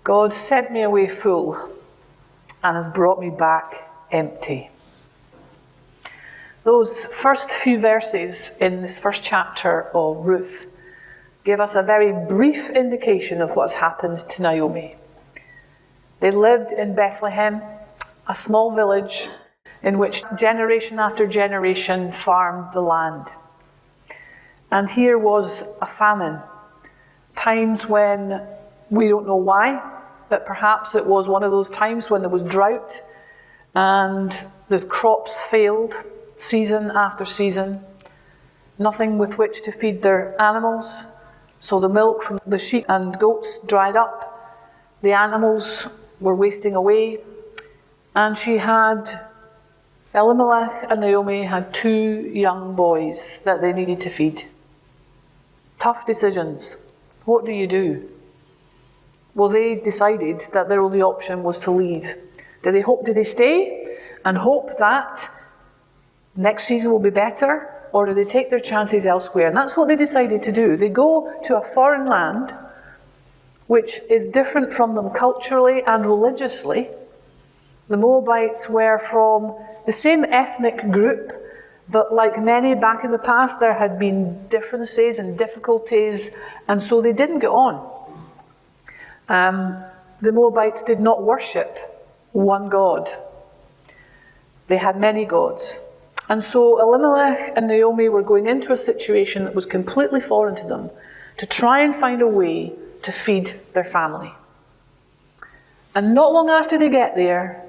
God sent me away full and has brought me back empty. Those first few verses in this first chapter of Ruth give us a very brief indication of what's happened to Naomi. They lived in Bethlehem, a small village in which generation after generation farmed the land. And here was a famine, times when we don't know why, but perhaps it was one of those times when there was drought and the crops failed season after season, nothing with which to feed their animals, so the milk from the sheep and goats dried up, the animals were wasting away, and Elimelech and Naomi had 2 young boys that they needed to feed. Tough decisions. What do you do? Well, they decided that their only option was to leave. Did they stay and hope that next season will be better, or do they take their chances elsewhere? And that's what they decided to do. They go to a foreign land, which is different from them culturally and religiously. The Moabites were from the same ethnic group, but like many back in the past, there had been differences and difficulties, and so they didn't get on. The Moabites did not worship one God. They had many gods. And so Elimelech and Naomi were going into a situation that was completely foreign to them to try and find a way to feed their family. And not long after they get there,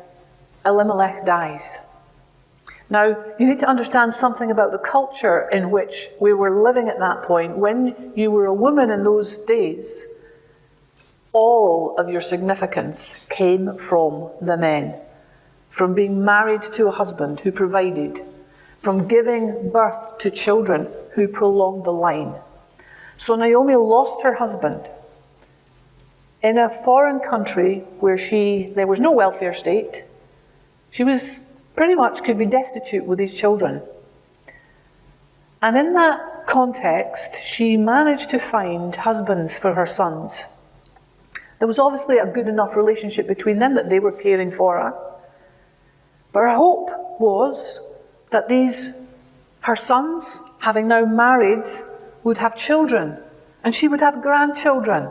Elimelech dies. Now, you need to understand something about the culture in which we were living at that point. When you were a woman in those days, all of your significance came from the men, from being married to a husband who provided, from giving birth to children who prolonged the line. So Naomi lost her husband in a foreign country where there was no welfare state. She was pretty much could be destitute with these children. And in that context, she managed to find husbands for her sons. There was obviously a good enough relationship between them that they were caring for her. But her hope was that her sons, having now married, would have children, and she would have grandchildren.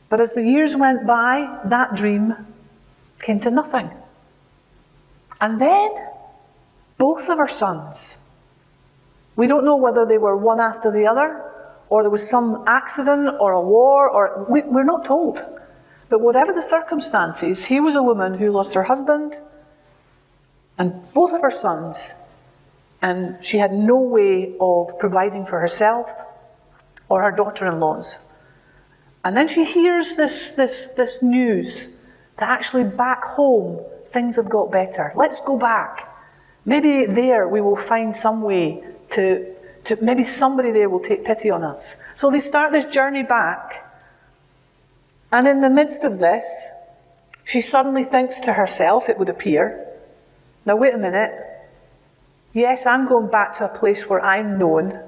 But as the years went by, that dream came to nothing. And then, both of her sons, we don't know whether they were one after the other, or there was some accident or a war, or we're not told. But whatever the circumstances, here was a woman who lost her husband and both of her sons, and she had no way of providing for herself or her daughter-in-laws. And then she hears this news that actually back home things have got better. Let's go back. Maybe there we will find some way to maybe somebody there will take pity on us. So they start this journey back. And in the midst of this, she suddenly thinks to herself, it would appear, now wait a minute, yes, I'm going back to a place where I'm known,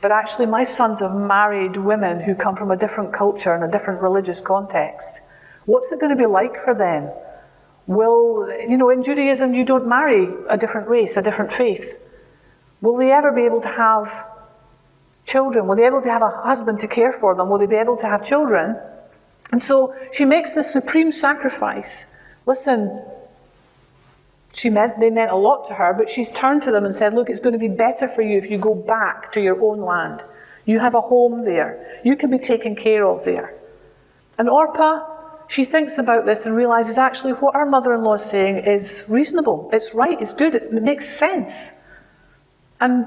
but actually my sons have married women who come from a different culture and a different religious context. What's it going to be like for them? In Judaism you don't marry a different race, a different faith. Will they ever be able to have children? Will they be able to have a husband to care for them? Will they be able to have children? And so she makes this supreme sacrifice. Listen, they meant a lot to her, but she's turned to them and said, look, it's going to be better for you if you go back to your own land. You have a home there. You can be taken care of there. And Orpah, she thinks about this and realizes actually what her mother-in-law is saying is reasonable. It's right, it's good, it makes sense. And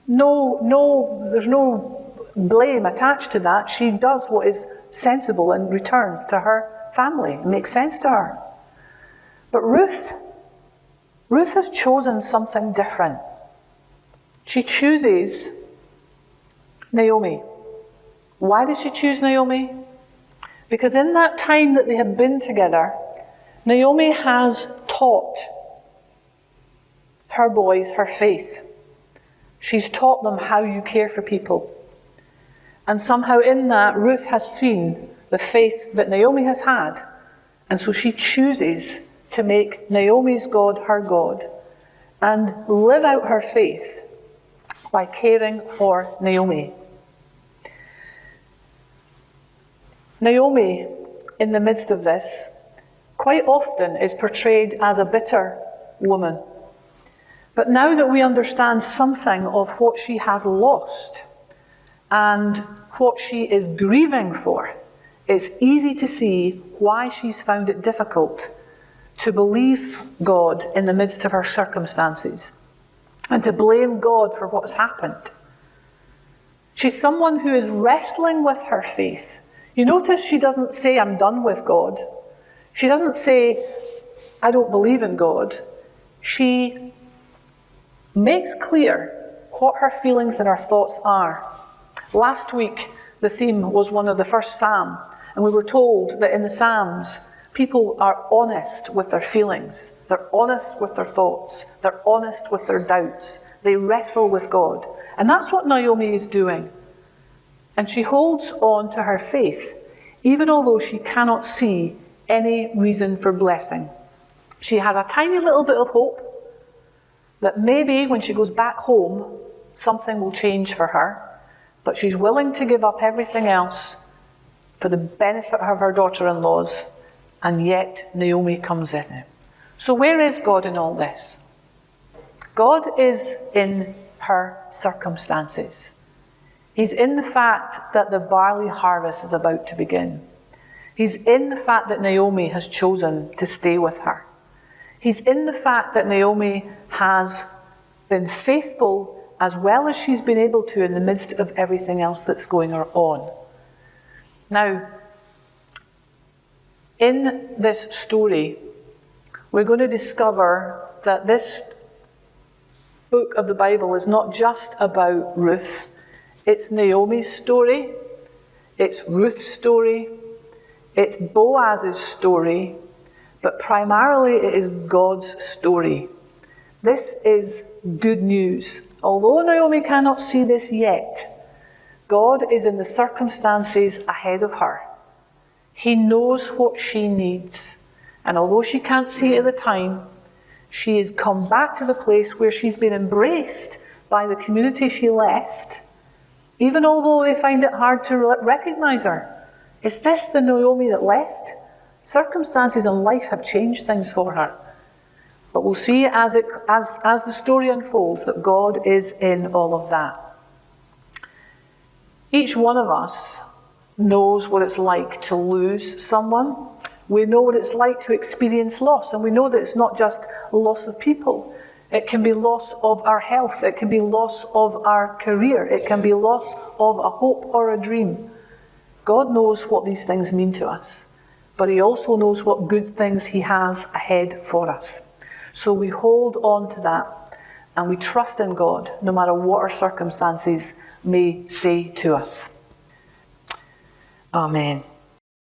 there's no blame attached to that. She does what is sensible and returns to her family. It makes sense to her. But Ruth has chosen something different. She chooses Naomi. Why did she choose Naomi? Because in that time that they had been together, Naomi has taught her boys her faith. She's taught them how you care for people. And somehow in that, Ruth has seen the faith that Naomi has had. And so she chooses to make Naomi's God her God and live out her faith by caring for Naomi. Naomi, in the midst of this, quite often is portrayed as a bitter woman. But now that we understand something of what she has lost and what she is grieving for, it's easy to see why she's found it difficult to believe God in the midst of her circumstances and to blame God for what's happened. She's someone who is wrestling with her faith. You notice she doesn't say, I'm done with God. She doesn't say, I don't believe in God. She makes clear what her feelings and her thoughts are. Last week, the theme was one of the first Psalm, and we were told that in the Psalms, people are honest with their feelings. They're honest with their thoughts. They're honest with their doubts. They wrestle with God. And that's what Naomi is doing. And she holds on to her faith, even although she cannot see any reason for blessing. She has a tiny little bit of hope that maybe when she goes back home, something will change for her. But she's willing to give up everything else for the benefit of her daughter-in-laws. And yet Naomi comes in. So where is God in all this? God is in her circumstances. He's in the fact that the barley harvest is about to begin. He's in the fact that Naomi has chosen to stay with her. He's in the fact that Naomi has been faithful as well as she's been able to in the midst of everything else that's going on. Now, in this story, we're going to discover that this book of the Bible is not just about Ruth. It's Naomi's story, it's Ruth's story, it's Boaz's story, but primarily it is God's story. This is good news. Although Naomi cannot see this yet, God is in the circumstances ahead of her. He knows what she needs. And although she can't see it at the time, she has come back to the place where she's been embraced by the community she left, even although they find it hard to recognize her. Is this the Naomi that left? Circumstances in life have changed things for her. But we'll see as the story unfolds that God is in all of that. Each one of us knows what it's like to lose someone. We know what it's like to experience loss, and we know that it's not just loss of people. It can be loss of our health, it can be loss of our career, it can be loss of a hope or a dream. God knows what these things mean to us, but He also knows what good things He has ahead for us. So we hold on to that, and we trust in God, no matter what our circumstances may say to us. Amen.